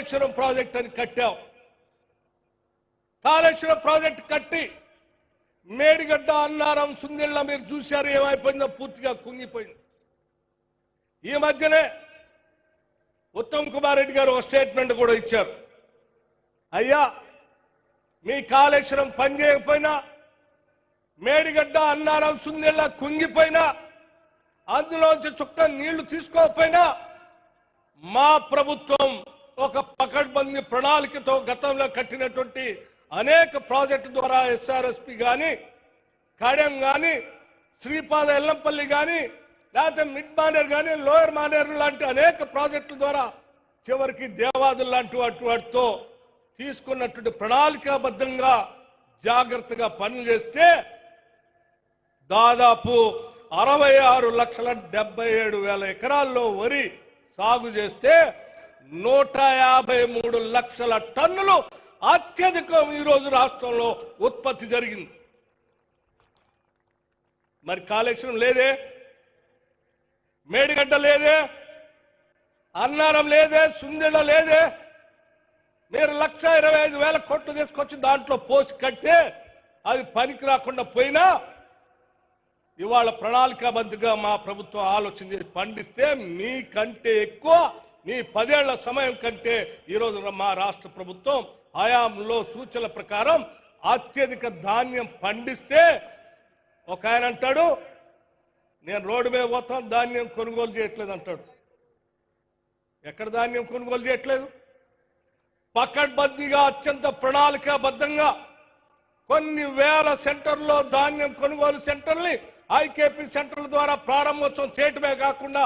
Kaleshwaram project అని కట్టాం. Kaleshwaram project కట్టి మేడిగడ్డ, అన్నారం, సుందిళ్ళ మీరు చూశారు ఏమైపోయిందో, పూర్తిగా కుంగిపోయింది. ఈ మధ్యనే ఉత్తమ్ కుమార్ రెడ్డి గారు ఒక స్టేట్మెంట్ కూడా ఇచ్చారు. అయ్యా, మీ కాళేశ్వరం పనిచేయకపోయినా, మేడిగడ్డ, అన్నారం, సుందిళ్ళ కుంగిపోయినా, అందులోంచి చుక్క నీళ్లు తీసుకోకపోయినా మా ప్రభుత్వం ఒక పకడ్బందీ ప్రణాళికతో గతంలో కట్టినటువంటి అనేక ప్రాజెక్టు ద్వారా ఎస్ఆర్ఎస్పి కానీ, కడెం కానీ, శ్రీపాద ఎల్లంపల్లి కానీ, లేకపోతే మిడ్ మానేర్ కానీ, లోయర్ మానేర్ లాంటి అనేక ప్రాజెక్టుల ద్వారా చివరికి దేవాదులు లాంటి వాటితో తీసుకున్నటువంటి ప్రణాళికాబద్ధంగా జాగ్రత్తగా పనులు చేస్తే దాదాపు 66,77,000 ఎకరాల్లో వరి సాగు చేస్తే 153 లక్షల టన్నులు అత్యధికం ఈరోజు రాష్ట్రంలో ఉత్పత్తి జరిగింది. మరి కాళేశ్వరం లేదే, మేడిగడ్డ లేదే, అన్నారం లేదే, సుందిళ్ళ లేదే. మీరు 1,25,000 కోట్లు తీసుకొచ్చి దాంట్లో పోసి కడితే అది పనికి రాకుండా పోయినా ఇవాళ ప్రణాళికాబద్ధంగా మా ప్రభుత్వం ఆలోచన చేసి పండిస్తే మీకంటే ఎక్కువ, మీ 10 ఏళ్ల సమయం కంటే ఈరోజు మా రాష్ట్ర ప్రభుత్వం హయాంలో సూచనల ప్రకారం అత్యధిక ధాన్యం పండిస్తే ఒక ఆయన అంటాడు, నేను రోడ్డు మీద పోతాం ధాన్యం కొనుగోలు చేయట్లేదు అంటాడు. ఎక్కడ ధాన్యం కొనుగోలు చేయట్లేదు? పకడ్బందీగా అత్యంత ప్రణాళికాబద్ధంగా కొన్ని వేల సెంటర్లో ధాన్యం కొనుగోలు సెంటర్ని ఐకేపీ సెంటర్ల ద్వారా ప్రారంభోత్సవం చేయటమే కాకుండా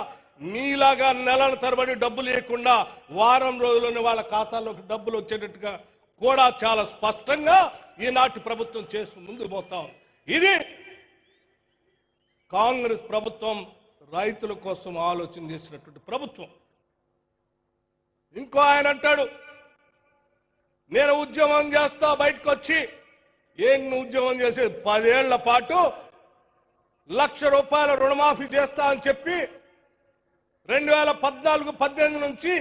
మీలాగా నెలల తరబడి డబ్బులు ఇవ్వకుండా వారం రోజుల్లోనే వాళ్ళ ఖాతాలోకి డబ్బులు వచ్చేటట్టుగా కూడా చాలా స్పష్టంగా ఈనాటి ప్రభుత్వం చేసి ముందుకు పోతాం. ఇది కాంగ్రెస్ ప్రభుత్వం రైతుల కోసం ఆలోచన చేసినటువంటి ప్రభుత్వం. ఇంకో ఆయన అంటాడు, నేను ఉద్యమం చేస్తా బయటకు వచ్చి. ఏం ఉద్యమం చేసి 10 ఏళ్ల పాటు ₹1,00,000 రుణమాఫీ చేస్తా అని చెప్పి 2014-18 నుంచి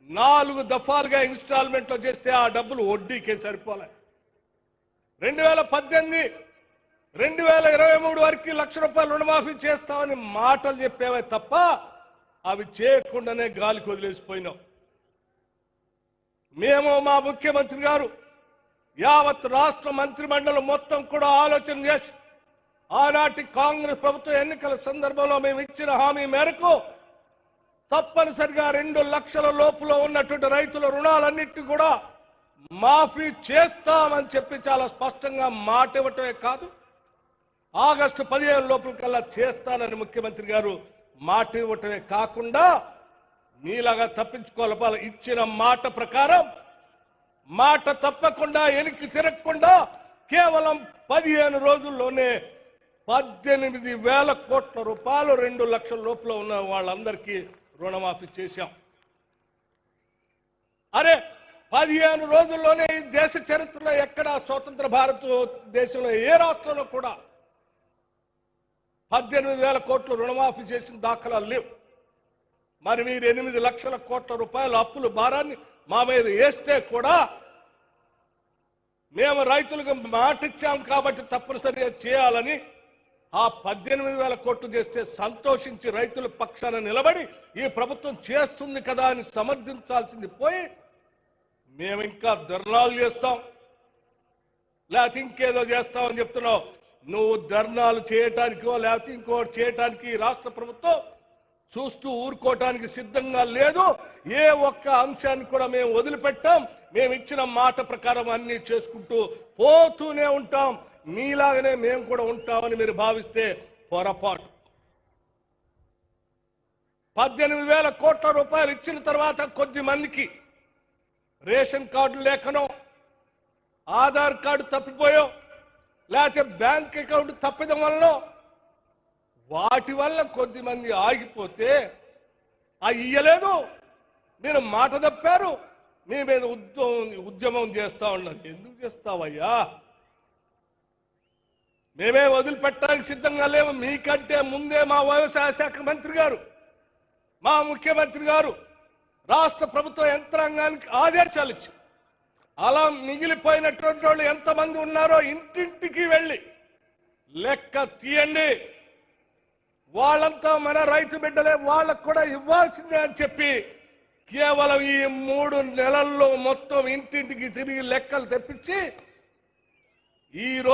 4 దఫాలుగా ఇన్స్టాల్మెంట్లో చేస్తే ఆ డబ్బులు వడ్డీకే సరిపోలే. 2018-2023 వరకు ₹1,00,000 రుణమాఫీ చేస్తామని మాటలు చెప్పేవే తప్ప అవి చేయకుండానే గాలికి వదిలేసిపోయినాం. మేము, మా ముఖ్యమంత్రి గారు, యావత్ రాష్ట్ర మంత్రిమండలి మొత్తం కూడా ఆలోచన చేసి ఆనాటి కాంగ్రెస్ ప్రభుత్వ ఎన్నికల సందర్భంలో మేము ఇచ్చిన హామీ మేరకు తప్పనిసరిగా 2 లక్షల లోపులో ఉన్నటువంటి రైతుల రుణాలన్నింటినీ కూడా మాఫీ చేస్తామని చెప్పి చాలా స్పష్టంగా మాట ఇవ్వటమే కాదు, ఆగస్టు 15 లోపల కల్లా చేస్తానని ముఖ్యమంత్రి గారు మాట ఇవ్వటమే కాకుండా మీలాగా తప్పించుకోవాలి. ఇచ్చిన మాట ప్రకారం మాట తప్పకుండా వెనక్కి తిరగకుండా కేవలం 15 రోజుల్లోనే 18,000 కోట్ల రూపాయలు 2 లక్షల లోపల ఉన్న వాళ్ళందరికీ రుణమాఫీ చేశాం. అరే 15 రోజుల్లోనే ఈ దేశ చరిత్రలో ఎక్కడ స్వతంత్ర భారతదేశంలో ఏ రాష్ట్రంలో కూడా 18,000 కోట్లు రుణమాఫీ చేసిన దాఖలాలు లేవు. మరి మీరు 8 లక్షల కోట్ల రూపాయల అప్పుల భారాన్ని మా మీద వేస్తే కూడా మేము రైతులకు మాట ఇచ్చాం కాబట్టి తప్పనిసరిగా చేయాలని ఆ 18,000 కోట్లు చేస్తే సంతోషించి రైతుల పక్షాన నిలబడి ఈ ప్రభుత్వం చేస్తుంది కదా అని సమర్థించాల్సింది పోయి మేము ఇంకా ధర్నాలు చేస్తాం లేకపోతే ఇంకేదో చేస్తామని చెప్తున్నావు. నువ్వు ధర్నాలు చేయటానికో లేకపోతే ఇంకోటి చేయటానికి రాష్ట్ర ప్రభుత్వం చూస్తూ ఊరుకోవటానికి సిద్ధంగా లేదు. ఏ ఒక్క అంశాన్ని కూడా మేము వదిలిపెట్టాం. మేము ఇచ్చిన మాట ప్రకారం అన్ని చేసుకుంటూ పోతూనే ఉంటాం. మీలాగనే మేము కూడా ఉంటామని మీరు భావిస్తే పొరపాటు. 18,000 కోట్ల రూపాయలు ఇచ్చిన తర్వాత కొద్ది మందికి రేషన్ కార్డు లేకనో, ఆధార్ కార్డు తప్పిపోయో, లేకపోతే బ్యాంక్ అకౌంట్ తప్పిదం వల్ల వాటి వల్ల కొద్ది మంది ఆగిపోతే ఇయ్యలేదు, మీరు మాట తప్పారు, మీ మీద ఉద్యమం చేస్తా ఉన్నారు. ఎందుకు చేస్తావయ్యా? మేమే వదిలిపెట్టడానికి సిద్ధంగా లేవు. మీకంటే ముందే మా వ్యవసాయ శాఖ మంత్రి గారు, మా ముఖ్యమంత్రి గారు రాష్ట్ర ప్రభుత్వ యంత్రాంగానికి ఆదేశాలు ఇచ్చి అలా మిగిలిపోయినటువంటి వాళ్ళు ఎంతమంది ఉన్నారో ఇంటింటికి వెళ్ళి లెక్క తీయండి. వాళ్ళంతా మన రైతు బిడ్డలే, వాళ్ళకు కూడా ఇవ్వాల్సిందే అని చెప్పి కేవలం ఈ 3 నెలల్లో మొత్తం ఇంటింటికి తిరిగి లెక్కలు తెప్పించి ఈ